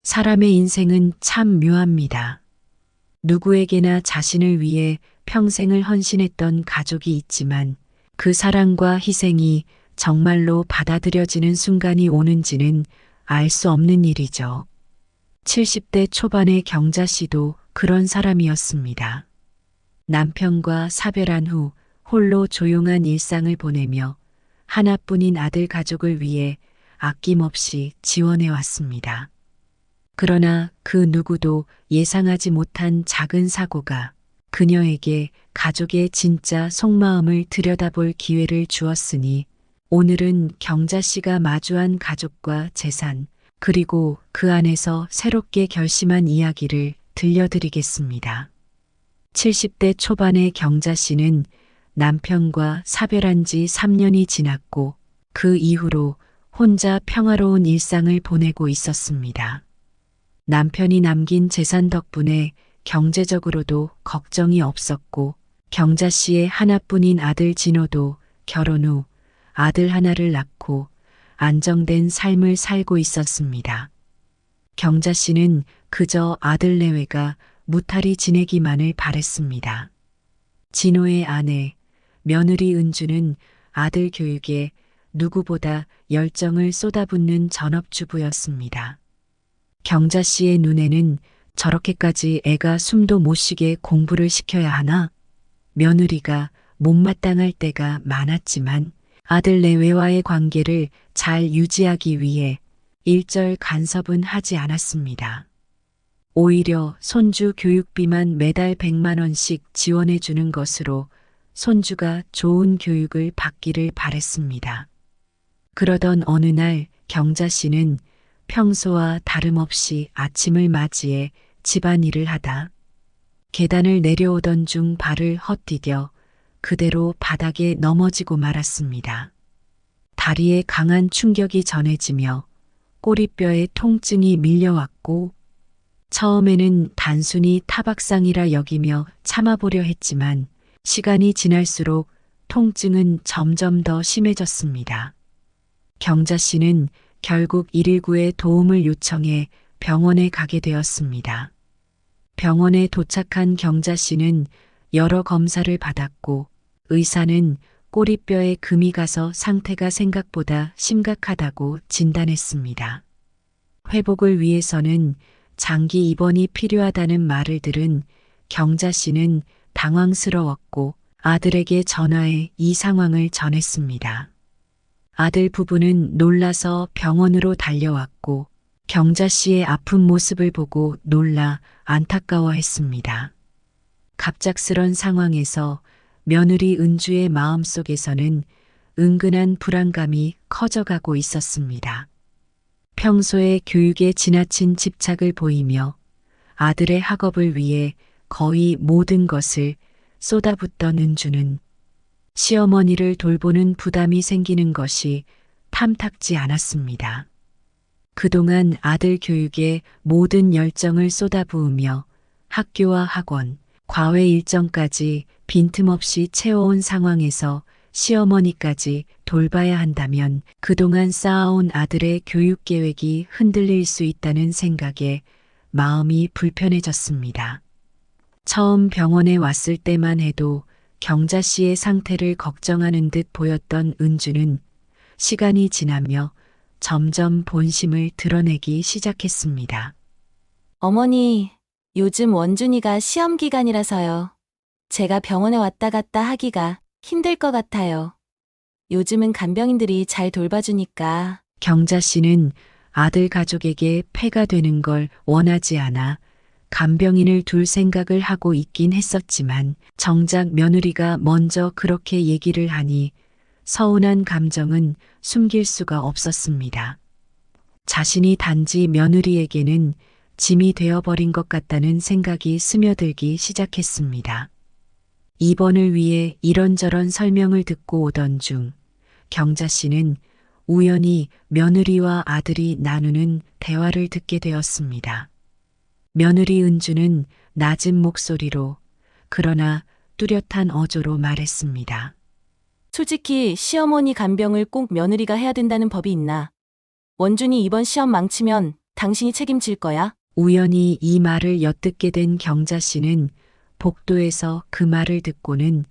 사람의 인생은 참 묘합니다. 누구에게나 자신을 위해 평생을 헌신했던 가족이 있지만 그 사랑과 희생이 정말로 받아들여지는 순간이 오는지는 알 수 없는 일이죠. 70대 초반의 경자 씨도 그런 사람이었습니다. 남편과 사별한 후 홀로 조용한 일상을 보내며 하나뿐인 아들 가족을 위해 아낌없이 지원해 왔습니다. 그러나 그 누구도 예상하지 못한 작은 사고가 그녀에게 가족의 진짜 속마음을 들여다볼 기회를 주었으니 오늘은 경자 씨가 마주한 가족과 재산, 그리고 그 안에서 새롭게 결심한 이야기를 들려드리겠습니다. 70대 초반의 경자 씨는 남편과 사별한 지 3년이 지났고 그 이후로 혼자 평화로운 일상을 보내고 있었습니다. 남편이 남긴 재산 덕분에 경제적으로도 걱정이 없었고 경자 씨의 하나뿐인 아들 진호도 결혼 후 아들 하나를 낳고 안정된 삶을 살고 있었습니다. 경자 씨는 그저 아들 내외가 무탈히 지내기만을 바랬습니다. 진호의 아내, 며느리 은주는 아들 교육에 누구보다 열정을 쏟아붓는 전업주부였습니다. 경자 씨의 눈에는 저렇게까지 애가 숨도 못 쉬게 공부를 시켜야 하나? 며느리가 못마땅할 때가 많았지만 아들 내외와의 관계를 잘 유지하기 위해 일절 간섭은 하지 않았습니다. 오히려 손주 교육비만 매달 100만 원씩 지원해 주는 것으로 손주가 좋은 교육을 받기를 바랬습니다. 그러던 어느 날 경자 씨는 평소와 다름없이 아침을 맞이해 집안일을 하다 계단을 내려오던 중 발을 헛디뎌 그대로 바닥에 넘어지고 말았습니다. 다리에 강한 충격이 전해지며 꼬리뼈에 통증이 밀려왔고 처음에는 단순히 타박상이라 여기며 참아보려 했지만 시간이 지날수록 통증은 점점 더 심해졌습니다. 경자 씨는 결국 119에 도움을 요청해 병원에 가게 되었습니다. 병원에 도착한 경자 씨는 여러 검사를 받았고 의사는 꼬리뼈에 금이 가서 상태가 생각보다 심각하다고 진단했습니다. 회복을 위해서는 장기 입원이 필요하다는 말을 들은 경자 씨는 당황스러웠고 아들에게 전화해 이 상황을 전했습니다. 아들 부부는 놀라서 병원으로 달려왔고 경자 씨의 아픈 모습을 보고 놀라 안타까워했습니다. 갑작스런 상황에서 며느리 은주의 마음속에서는 은근한 불안감이 커져가고 있었습니다. 평소에 교육에 지나친 집착을 보이며 아들의 학업을 위해 거의 모든 것을 쏟아붓던 은주는 시어머니를 돌보는 부담이 생기는 것이 탐탁지 않았습니다. 그동안 아들 교육에 모든 열정을 쏟아부으며 학교와 학원, 과외 일정까지 빈틈없이 채워온 상황에서 시어머니까지 돌봐야 한다면 그동안 쌓아온 아들의 교육 계획이 흔들릴 수 있다는 생각에 마음이 불편해졌습니다. 처음 병원에 왔을 때만 해도 경자 씨의 상태를 걱정하는 듯 보였던 은주는 시간이 지나며 점점 본심을 드러내기 시작했습니다. 어머니, 요즘 원준이가 시험 기간이라서요. 제가 병원에 왔다 갔다 하기가 힘들 것 같아요. 요즘은 간병인들이 잘 돌봐주니까. 경자 씨는 아들 가족에게 폐가 되는 걸 원하지 않아 간병인을 둘 생각을 하고 있긴 했었지만 정작 며느리가 먼저 그렇게 얘기를 하니 서운한 감정은 숨길 수가 없었습니다. 자신이 단지 며느리에게는 짐이 되어버린 것 같다는 생각이 스며들기 시작했습니다. 입원을 위해 이런저런 설명을 듣고 오던 중 경자 씨는 우연히 며느리와 아들이 나누는 대화를 듣게 되었습니다. 며느리 은주는 낮은 목소리로 그러나 뚜렷한 어조로 말했습니다. 솔직히 시어머니 간병을 꼭 며느리가 해야 된다는 법이 있나? 원준이 이번 시험 망치면 당신이 책임질 거야. 우연히 이 말을 엿듣게 된 경자 씨는 복도에서 그 말을 듣고는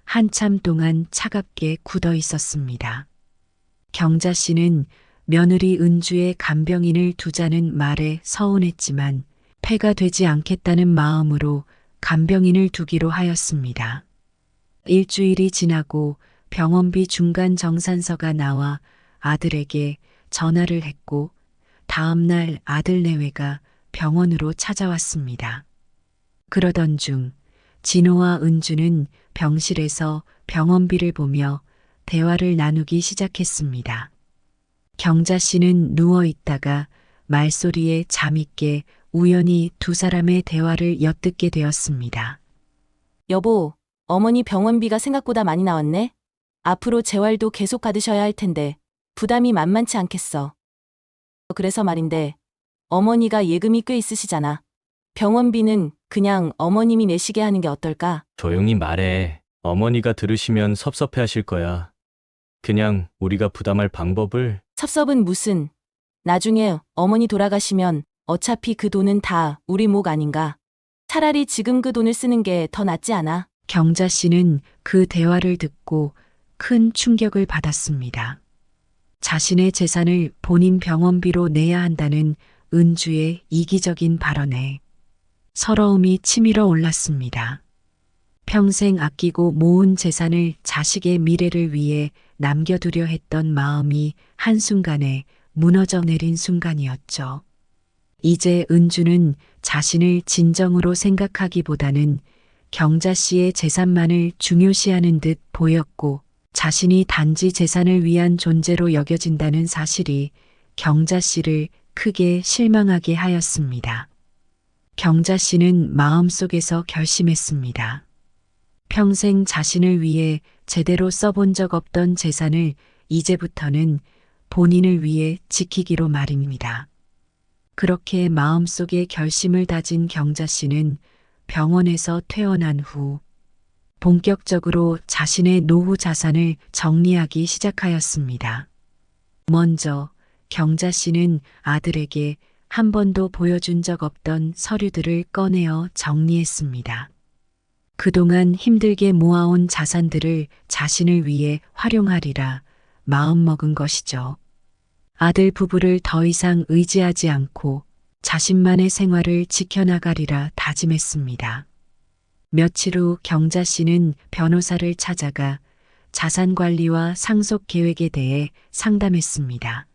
한참 동안 차갑게 굳어 있었습니다. 경자 씨는 며느리 은주의 간병인을 두자는 말에 서운했지만 폐가 되지 않겠다는 마음으로 간병인을 두기로 하였습니다. 일주일이 지나고 병원비 중간 정산서가 나와 아들에게 전화를 했고 다음 날 아들 내외가 병원으로 찾아왔습니다. 그러던 중 진호와 은주는 병실에서 병원비를 보며 대화를 나누기 시작했습니다. 경자 씨는 누워 있다가 말소리에 잠이 깨 우연히 두 사람의 대화를 엿듣게 되었습니다. 여보, 어머니 병원비가 생각보다 많이 나왔네. 앞으로 재활도 계속 받으셔야 할 텐데 부담이 만만치 않겠어. 그래서 말인데 어머니가 예금이 꽤 있으시잖아. 병원비는 그냥 어머님이 내시게 하는 게 어떨까? 조용히 말해. 어머니가 들으시면 섭섭해하실 거야. 그냥 우리가 부담할 방법을. 섭섭은 무슨. 나중에 어머니 돌아가시면 어차피 그 돈은 다 우리 목 아닌가. 차라리 지금 그 돈을 쓰는 게 더 낫지 않아? 경자 씨는 그 대화를 듣고 큰 충격을 받았습니다. 자신의 재산을 본인 병원비로 내야 한다는 은주의 이기적인 발언에 서러움이 치밀어 올랐습니다. 평생 아끼고 모은 재산을 자식의 미래를 위해 남겨두려 했던 마음이 한순간에 무너져 내린 순간이었죠. 이제 은주는 자신을 진정으로 생각하기보다는 경자 씨의 재산만을 중요시하는 듯 보였고 자신이 단지 재산을 위한 존재로 여겨진다는 사실이 경자 씨를 크게 실망하게 하였습니다. 경자 씨는 마음속에서 결심했습니다. 평생 자신을 위해 제대로 써본 적 없던 재산을 이제부터는 본인을 위해 지키기로 말입니다. 그렇게 마음속에 결심을 다진 경자 씨는 병원에서 퇴원한 후 본격적으로 자신의 노후 자산을 정리하기 시작하였습니다. 먼저 경자 씨는 아들에게 한 번도 보여준 적 없던 서류들을 꺼내어 정리했습니다. 그동안 힘들게 모아온 자산들을 자신을 위해 활용하리라 마음먹은 것이죠. 아들 부부를 더 이상 의지하지 않고 자신만의 생활을 지켜나가리라 다짐했습니다. 며칠 후 경자 씨는 변호사를 찾아가 자산 관리와 상속 계획에 대해 상담했습니다.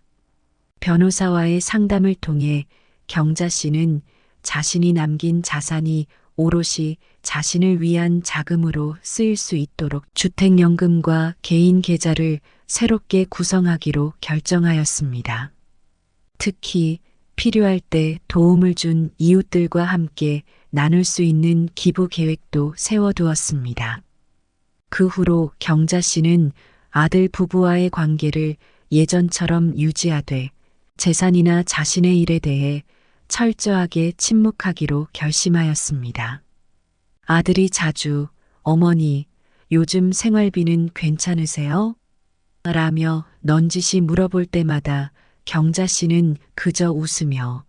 변호사와의 상담을 통해 경자 씨는 자신이 남긴 자산이 오롯이 자신을 위한 자금으로 쓰일 수 있도록 주택연금과 개인 계좌를 새롭게 구성하기로 결정하였습니다. 특히 필요할 때 도움을 준 이웃들과 함께 나눌 수 있는 기부 계획도 세워두었습니다. 그 후로 경자 씨는 아들 부부와의 관계를 예전처럼 유지하되 재산이나 자신의 일에 대해 철저하게 침묵하기로 결심하였습니다. 아들이 자주 어머니, 요즘 생활비는 괜찮으세요? 라며 넌지시 물어볼 때마다 경자 씨는 그저 웃으며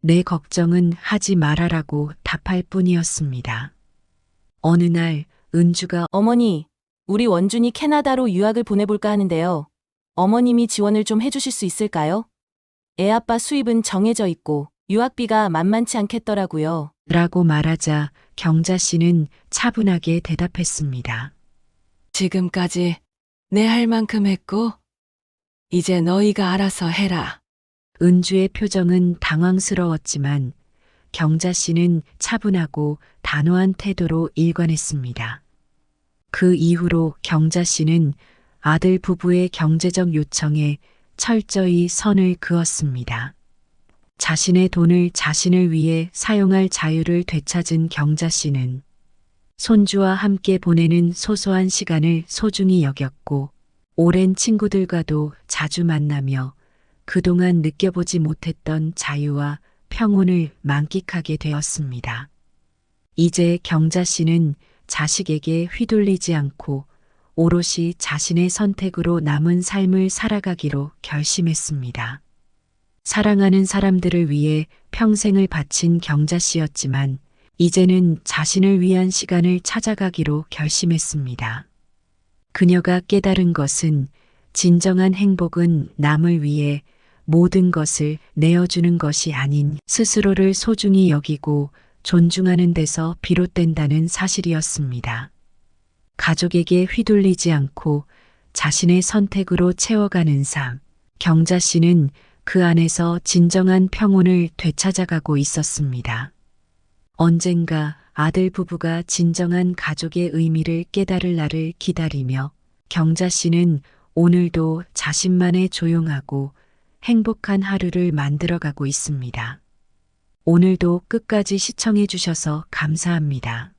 내 걱정은 하지 말아라고 답할 뿐이었습니다. 어느 날 은주가 어머니, 우리 원준이 캐나다로 유학을 보내볼까 하는데요. 어머님이 지원을 좀 해주실 수 있을까요? 애아빠 수입은 정해져 있고 유학비가 만만치 않겠더라고요. 라고 말하자 경자 씨는 차분하게 대답했습니다. 지금까지 내 할 만큼 했고, 이제 너희가 알아서 해라. 은주의 표정은 당황스러웠지만 경자 씨는 차분하고 단호한 태도로 일관했습니다. 그 이후로 경자 씨는 아들 부부의 경제적 요청에 철저히 선을 그었습니다. 자신의 돈을 자신을 위해 사용할 자유를 되찾은 경자 씨는 손주와 함께 보내는 소소한 시간을 소중히 여겼고 오랜 친구들과도 자주 만나며 그동안 느껴보지 못했던 자유와 평온을 만끽하게 되었습니다. 이제 경자 씨는 자식에게 휘둘리지 않고 오롯이 자신의 선택으로 남은 삶을 살아가기로 결심했습니다. 사랑하는 사람들을 위해 평생을 바친 경자 씨였지만 이제는 자신을 위한 시간을 찾아가기로 결심했습니다. 그녀가 깨달은 것은 진정한 행복은 남을 위해 모든 것을 내어주는 것이 아닌 스스로를 소중히 여기고 존중하는 데서 비롯된다는 사실이었습니다. 가족에게 휘둘리지 않고 자신의 선택으로 채워가는 삶, 경자 씨는 그 안에서 진정한 평온을 되찾아가고 있었습니다. 언젠가 아들 부부가 진정한 가족의 의미를 깨달을 날을 기다리며 경자 씨는 오늘도 자신만의 조용하고 행복한 하루를 만들어가고 있습니다. 오늘도 끝까지 시청해 주셔서 감사합니다.